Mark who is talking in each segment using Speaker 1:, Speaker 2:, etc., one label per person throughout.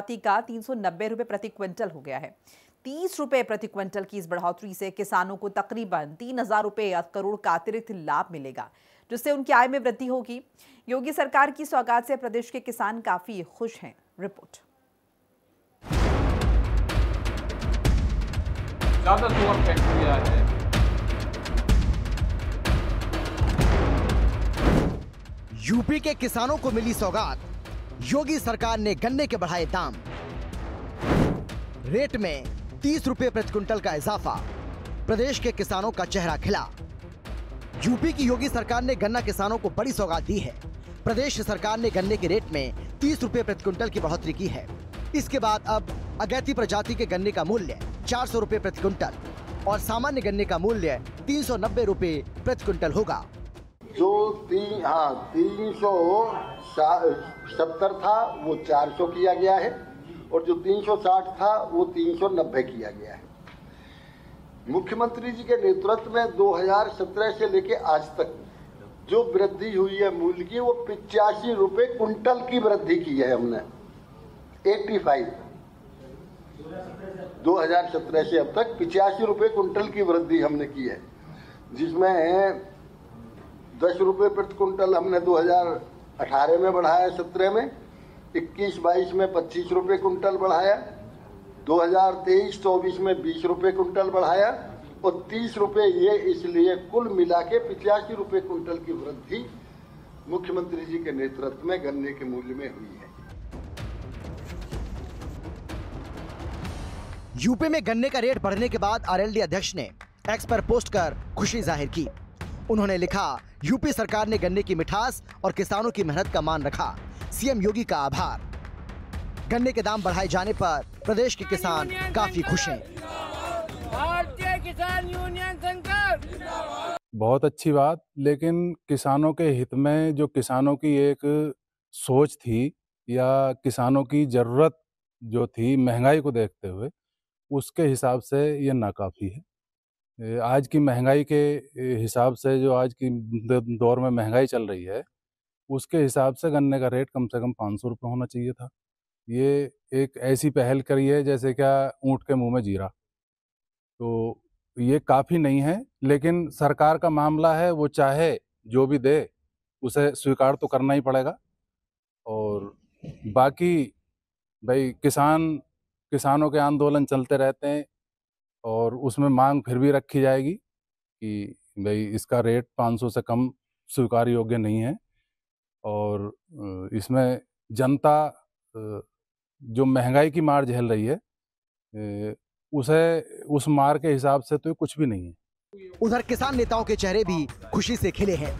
Speaker 1: का 390 रुपए प्रति क्विंटल हो गया है। 30 रुपए प्रति क्विंटल की इस बढ़ोतरी से किसानों को तकरीबन 3000 रुपए करोड़ का अतिरिक्त लाभ मिलेगा, जिससे उनकी आय में वृद्धि होगी। योगी सरकार की सौगात से प्रदेश के किसान काफी खुश हैं। रिपोर्ट।
Speaker 2: ज्यादा शुगर फैक्ट्रियां है।
Speaker 3: यूपी के किसानों को मिली सौगात, योगी सरकार ने गन्ने के बढ़ाए दाम, रेट में 30 रुपए प्रति क्विंटल का इजाफा, प्रदेश के किसानों का चेहरा खिला। यूपी की योगी सरकार ने गन्ना किसानों को बड़ी सौगात दी है। प्रदेश सरकार ने गन्ने के रेट में 30 रुपए प्रति क्विंटल की बढ़ोतरी की है। इसके बाद अब अगैती प्रजाति के गन्ने का मूल्य 400 रुपए प्रति क्विंटल और सामान्य गन्ने का मूल्य 390 रुपए प्रति क्विंटल होगा।
Speaker 4: जो 370 था वो 400 किया गया है और जो 360 था वो 390 किया गया है। मुख्यमंत्री जी के नेतृत्व में 2017 से लेके आज तक जो वृद्धि हुई है मूल्य की, वो 85 रुपए कुंटल की वृद्धि की है हमने। 85 2017 से अब तक 85 रुपए कुंटल की वृद्धि हमने की है, जिसमें 10 रुपए प्रति कुंटल हमने 2018 में बढ़ाया, 17 में 21-22 में 25 रुपए कुंटल बढ़ाया, 2023-24 में 20 रुपए कुंटल बढ़ाया और 30 रुपए, ये इसलिए कुल मिला के 85 रुपए कुंटल की वृद्धि मुख्यमंत्री जी के नेतृत्व में गन्ने के मूल्य में हुई है।
Speaker 3: यूपी में गन्ने का रेट बढ़ने के बाद आरएलडी अध्यक्ष ने एक्स पर पोस्ट कर खुशी जाहिर की। उन्होंने लिखा, यूपी सरकार ने गन्ने की मिठास और किसानों की मेहनत का मान रखा। सीएम योगी का आभार। गन्ने के दाम बढ़ाए जाने पर प्रदेश के किसान काफी खुश हैं।
Speaker 5: भारतीय किसान यूनियन संघ
Speaker 2: बहुत अच्छी बात, लेकिन किसानों के हित में जो किसानों की एक सोच थी या किसानों की जरूरत जो थी महंगाई को देखते हुए, उसके हिसाब से ये नाकाफी है। आज की महंगाई के हिसाब से, जो आज की दौर में महंगाई चल रही है, उसके हिसाब से गन्ने का रेट कम से कम 500 रुपये होना चाहिए था। ये एक ऐसी पहल करी है जैसे क्या ऊँट के मुंह में जीरा, तो ये काफ़ी नहीं है। लेकिन सरकार का मामला है, वो चाहे जो भी दे उसे स्वीकार तो करना ही पड़ेगा। और बाकी भाई किसानों के आंदोलन चलते रहते हैं और उसमें मांग फिर भी रखी जाएगी कि भाई इसका रेट 500 से कम स्वीकार योग्य नहीं है। और इसमें जनता जो महंगाई की मार झेल रही है, उस मार के हिसाब से तो कुछ भी नहीं है।
Speaker 3: उधर किसान नेताओं के चेहरे भी खुशी से खिले हैं।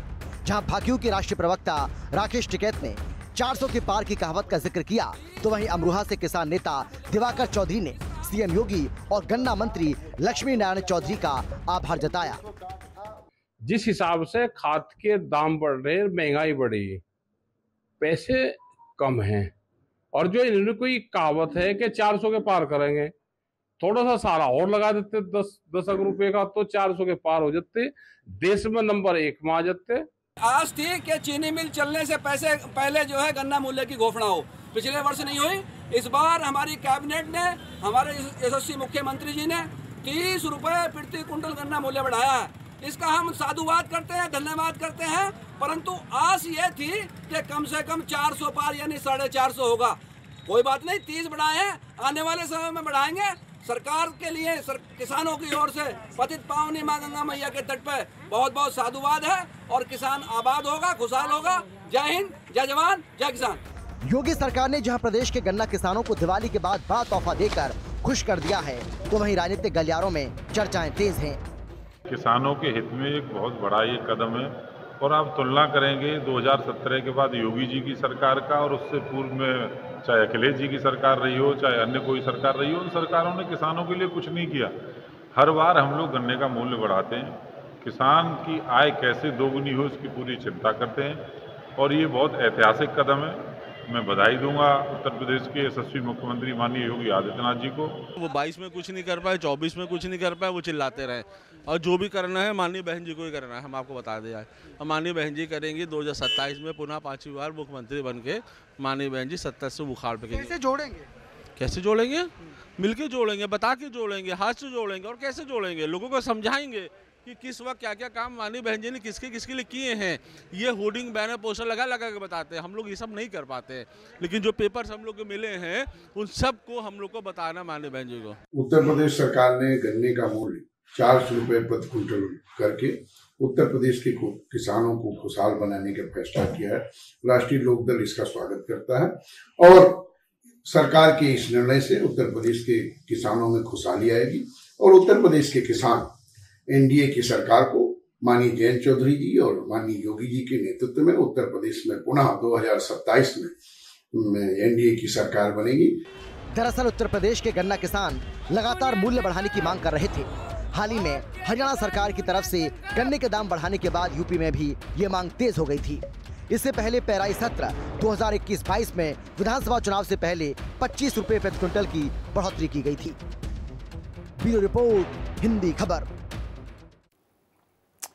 Speaker 3: जहां भाकियू के राष्ट्रीय प्रवक्ता राकेश टिकैत ने 400 के पार की कहावत का जिक्र किया, तो वहीं अमरोहा से किसान नेता दिवाकर चौधरी ने सीएम योगी और गन्ना मंत्री लक्ष्मी नारायण चौधरी का आभार जताया।
Speaker 6: जिस हिसाब से खाद के दाम बढ़ रहे, महंगाई बढ़ी, पैसे कम हैं, और जो इन्होंने कोई कहावत है कि 400 के पार करेंगे, थोड़ा सा सारा और लगा देते 10 रुपए का, तो 400 के पार हो जाते, देश में नंबर 1 में आ जाते।
Speaker 7: आज थी कि चीनी मिल चलने से पहले जो है गन्ना मूल्य की घोषणा हो, पिछले वर्ष नहीं हुई। इस बार हमारी कैबिनेट ने, हमारे यशस्वी मुख्यमंत्री जी ने 30 रुपए प्रति कुंटल गन्ना मूल्य बढ़ाया है। इसका हम साधुवाद करते हैं, धन्यवाद करते हैं। परंतु आस ये थी कि कम से कम 400 पार यानी 450 होगा। कोई बात नहीं, 30 बढ़ाए हैं, आने वाले समय में बढ़ाएंगे। सरकार के लिए किसानों की ओर से पतित पावनी मां गंगा मैया के तट पर बहुत बहुत साधुवाद है और किसान आबाद होगा, खुशहाल होगा। जय हिंद, जय जवान, जय किसान।
Speaker 3: योगी सरकार ने जहां प्रदेश के गन्ना किसानों को दिवाली के बाद बड़ा तोहफा देकर खुश कर दिया है, तो वहीं राजनीतिक गलियारों में चर्चाएं तेज हैं।
Speaker 8: किसानों के हित में एक बहुत बड़ा ये कदम है। और आप तुलना करेंगे 2017 के बाद योगी जी की सरकार का और उससे पूर्व में चाहे अखिलेश जी की सरकार रही हो, चाहे अन्य कोई सरकार रही हो, उन सरकारों ने किसानों के लिए कुछ नहीं किया। हर बार हम लोग गन्ने का मूल्य बढ़ाते हैं, किसान की आय कैसे दोगुनी हो इसकी पूरी चिंता करते हैं और ये बहुत ऐतिहासिक कदम है। मैं बधाई दूंगा उत्तर प्रदेश के यशस्वी मुख्यमंत्री माननीय योगी आदित्यनाथ जी को।
Speaker 9: वो 22 में कुछ नहीं कर पाए, 24 में कुछ नहीं कर पाए, वो चिल्लाते रहे, और जो भी करना है माननीय बहन जी को ही करना है। हम आपको बता दिया है, और माननीय बहन जी करेंगी। 2027 में पुनः 5वीं बार मुख्यमंत्री बन के माननीय बहन जी 70 से बुखार पे
Speaker 10: कैसे जोड़ेंगे?
Speaker 9: कैसे जोड़ेंगे? मिलके जोड़ेंगे, बता के जोड़ेंगे, हाथ से जोड़ेंगे। और कैसे जोड़ेंगे? लोगों को समझाएंगे कि किस वक्त क्या क्या काम माननीय बहन जी ने किसके लिए किए हैं। ये होर्डिंग, बैनर, पोस्टर लगा के बताते हैं। हम लोग ये सब नहीं कर पाते, लेकिन जो पेपर्स हम लोग को मिले हैं उन सब को हम लोग को बताना माननीय बहन जी को।
Speaker 10: उत्तर प्रदेश सरकार ने गन्ने का मूल्य 400 रुपए प्रति क्विंटल करके उत्तर प्रदेश के किसानों को खुशहाल बनाने का फैसला किया है। राष्ट्रीय लोकदल इसका स्वागत करता है और सरकार के इस निर्णय से उत्तर प्रदेश के किसानों में खुशहाली आएगी और उत्तर प्रदेश के किसान एनडीए की सरकार को माननीय जयंत चौधरी जी और माननीय योगी जी के नेतृत्व में उत्तर प्रदेश में पुनः 2027 में एनडीए की सरकार बनेगी।
Speaker 3: दरअसल उत्तर प्रदेश के गन्ना किसान लगातार मूल्य बढ़ाने की मांग कर रहे थे। हाल ही में हरियाणा सरकार की तरफ से गन्ने के दाम बढ़ाने के बाद यूपी में भी ये मांग तेज हो गई थी। इससे पहले पेराई सत्र 2021-22 में विधानसभा चुनाव से पहले 25 रुपए प्रति क्विंटल की बढ़ोतरी की गई थी। ब्यूरो रिपोर्ट, हिंदी खबर।